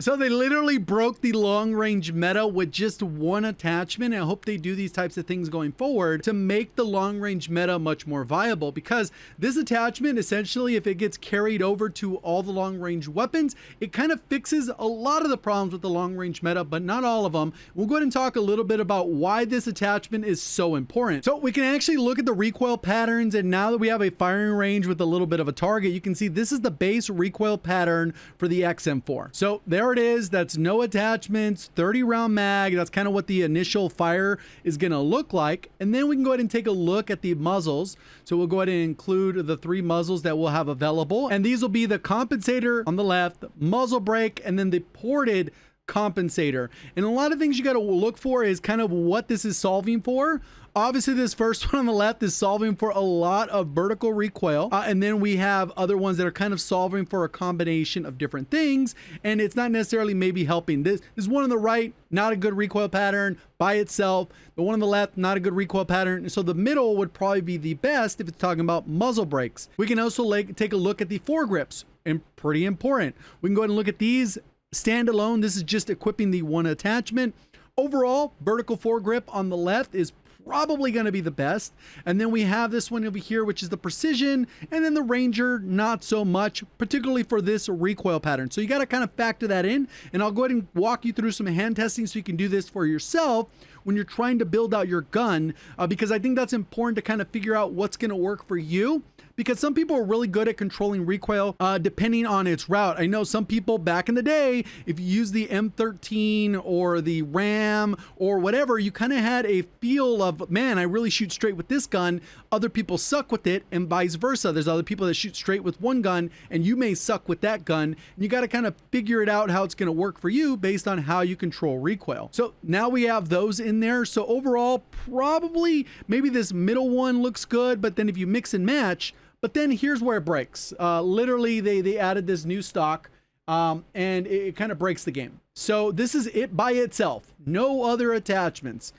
So they literally broke the long range meta with just one attachment. And I hope they do these types of things going forward to make the long range meta much more viable, because this attachment, essentially, if it gets carried over to all the long range weapons, it kind of fixes a lot of the problems with the long range meta, but not all of them. We'll go ahead and talk a little bit about why this attachment is so important. So we can actually look at the recoil patterns, and now that we have a firing range with a little bit of a target, you can see this is the base recoil pattern for the XM4. So there it is. That's no attachments, 30 round mag. That's kind of what the initial fire is going to look like. And then we can go ahead and take a look at the muzzles. So we'll go ahead and include the 3 muzzles that we'll have available. And these will be the compensator on the left, muzzle brake, and then the ported compensator. And a lot of things you got to look for is kind of what this is solving for. Obviously, this first one on the left is solving for a lot of vertical recoil. And then we have other ones that are kind of solving for a combination of different things. And it's not necessarily maybe helping. This is one on the right, not a good recoil pattern by itself. The one on the left, not a good recoil pattern. So the middle would probably be the best if it's talking about muzzle brakes. We can also take a look at the foregrips, and pretty important. We can go ahead and look at these standalone. This is just equipping the one attachment. Overall, vertical foregrip on the left is probably going to be the best. And then we have this one over here, which is the precision, and then the Ranger, not so much, particularly for this recoil pattern. So you got to kind of factor that in, and I'll go ahead and walk you through some hand testing so you can do this for yourself when you're trying to build out your gun, because I think that's important to kind of figure out what's going to work for you. Because some people are really good at controlling recoil depending on its route. I know some people back in the day, if you use the M13 or the RAM or whatever, you kind of had a feel of, man, I really shoot straight with this gun. Other people suck with it, and vice versa. There's other people that shoot straight with one gun, and you may suck with that gun. And you got to kind of figure it out how it's going to work for you based on how you control recoil. So now we have those in there. So overall, probably maybe this middle one looks good, but then if you mix and match, but then here's where it breaks. Literally, they added this new stock, and it kind of breaks the game. So this is it by itself. No other attachments.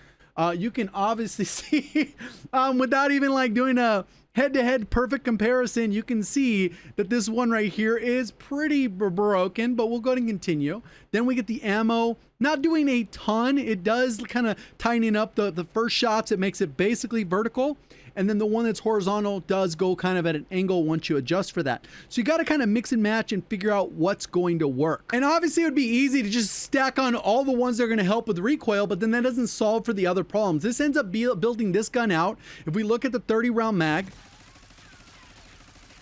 You can obviously see, without even like doing a head-to-head perfect comparison, you can see that this one right here is pretty broken, but we'll go ahead and continue. Then we get the ammo. Not doing a ton. It does kind of tighten up the first shots. It makes it basically vertical. And then the one that's horizontal does go kind of at an angle once you adjust for that. So you got to kind of mix and match and figure out what's going to work. And obviously it would be easy to just stack on all the ones that are going to help with recoil, but then that doesn't solve for the other problems. This ends up building this gun out. If we look at the 30 round mag,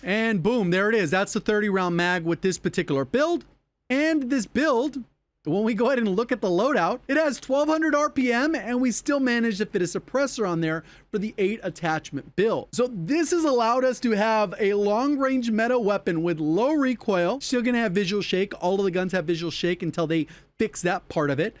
and boom, there it is. That's the 30 round mag with this particular build. And this build, when we go ahead and look at the loadout, it has 1200 RPM, and we still managed to fit a suppressor on there for the 8 attachment build. So this has allowed us to have a long range meta weapon with low recoil. Still gonna have visual shake. All of the guns have visual shake until they fix that part of it.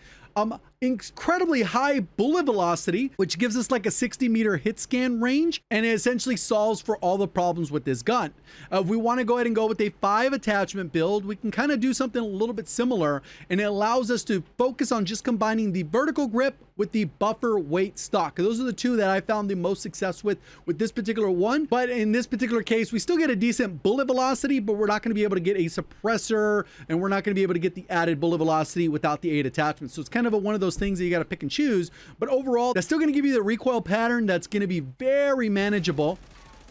Incredibly high bullet velocity, which gives us like a 60-meter hit scan range, and it essentially solves for all the problems with this gun. If we want to go ahead and go with a 5 attachment build, we can kind of do something a little bit similar, and it allows us to focus on just combining the vertical grip with the buffer weight stock. Those are the two that I found the most success with this particular one. But in this particular case, we still get a decent bullet velocity, but we're not going to be able to get a suppressor, and we're not going to be able to get the added bullet velocity without the 8 attachments. So it's kind of one of those things that you got to pick and choose. But overall, that's still going to give you the recoil pattern that's going to be very manageable.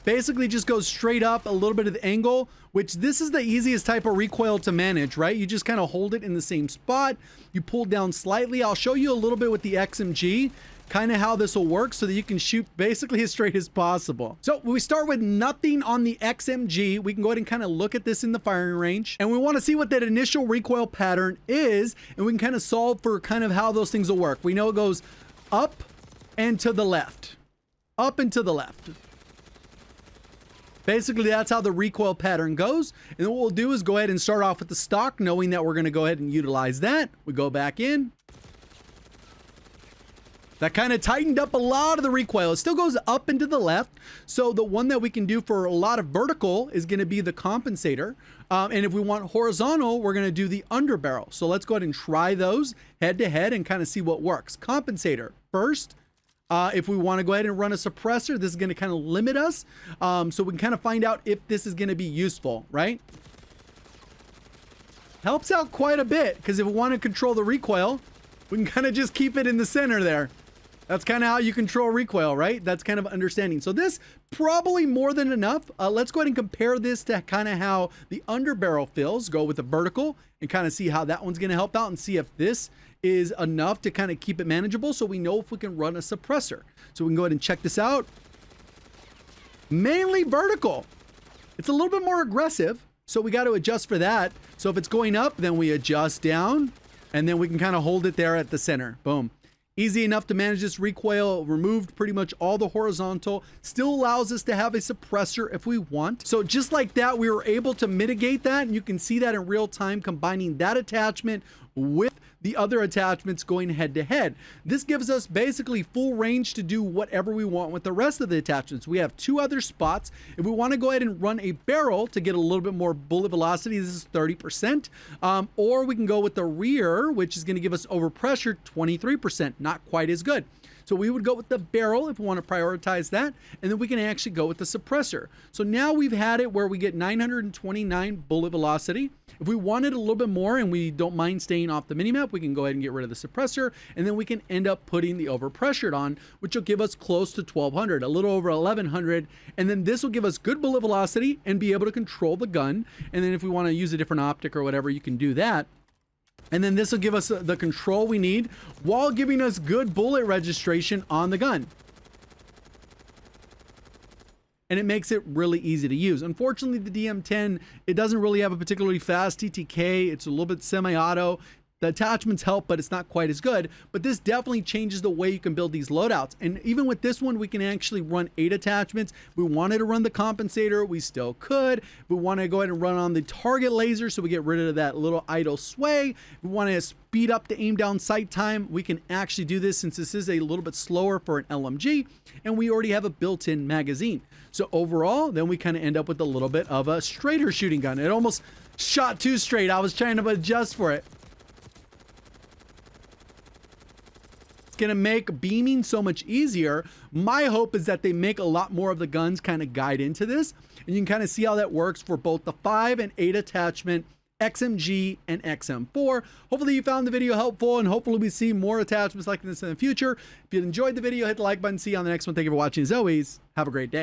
Basically just goes straight up, a little bit of the angle, which this is the easiest type of recoil to manage, right? You just kind of hold it in the same spot. You pull down slightly. I'll show you a little bit with the XMG, kind of how this will work so that you can shoot basically as straight as possible. So we start with nothing on the XMG. We can go ahead and kind of look at this in the firing range, and we want to see what that initial recoil pattern is, and we can kind of solve for kind of how those things will work. We know it goes up and to the left, up and to the left. Basically, that's how the recoil pattern goes. And then what we'll do is go ahead and start off with the stock, knowing that we're going to go ahead and utilize that. We go back in. That kind of tightened up a lot of the recoil. It still goes up and to the left. So the one that we can do for a lot of vertical is going to be the compensator. And if we want horizontal, we're going to do the underbarrel. So let's go ahead and try those head to head and kind of see what works. Compensator first. If we want to go ahead and run a suppressor, this is going to kind of limit us. So we can kind of find out if this is going to be useful, right? Helps out quite a bit, because if we want to control the recoil, we can kind of just keep it in the center there. That's kind of how you control recoil, right? That's kind of understanding. So this probably more than enough. Let's go ahead and compare this to kind of how the underbarrel feels. Go with the vertical and kind of see how that one's going to help out and see if this is enough to kind of keep it manageable, so we know if we can run a suppressor. So we can go ahead and check this out. Mainly vertical. It's a little bit more aggressive, so we got to adjust for that. So if it's going up, then we adjust down, and then we can kind of hold it there at the center. Boom. Easy enough to manage this recoil, removed pretty much all the horizontal, still allows us to have a suppressor if we want. So just like that, we were able to mitigate that, and you can see that in real time, combining that attachment with the other attachments going head to head. This gives us basically full range to do whatever we want with the rest of the attachments. We have two other spots. If we want to go ahead and run a barrel to get a little bit more bullet velocity, this is 30%. Or we can go with the rear, which is going to give us overpressure 23%, not quite as good. So we would go with the barrel if we want to prioritize that, and then we can actually go with the suppressor. So now we've had it where we get 929 bullet velocity. If we wanted a little bit more and we don't mind staying off the minimap, we can go ahead and get rid of the suppressor, and then we can end up putting the overpressured on, which will give us close to 1200, a little over 1100, and then this will give us good bullet velocity and be able to control the gun. And then if we want to use a different optic or whatever, you can do that. And then this will give us the control we need while giving us good bullet registration on the gun. And it makes it really easy to use. Unfortunately, the DM10, it doesn't really have a particularly fast TTK. It's a little bit semi-auto. The attachments help, but it's not quite as good. But this definitely changes the way you can build these loadouts. And even with this one, we can actually run 8 attachments. If we wanted to run the compensator, we still could. If we want to go ahead and run on the target laser, so we get rid of that little idle sway. If we want to speed up the aim down sight time, we can actually do this, since this is a little bit slower for an LMG, and we already have a built-in magazine. So overall, then we kind of end up with a little bit of a straighter shooting gun. It almost shot too straight. I was trying to adjust for it. It's going to make beaming so much easier. My hope is that they make a lot more of the guns kind of guide into this, and you can kind of see how that works for both the 5 and 8 attachment XMG and XM4. Hopefully you found the video helpful, and hopefully we see more attachments like this in the future. If you enjoyed the video, hit the like button. See you on the next one. Thank you for watching. As always, have a great day.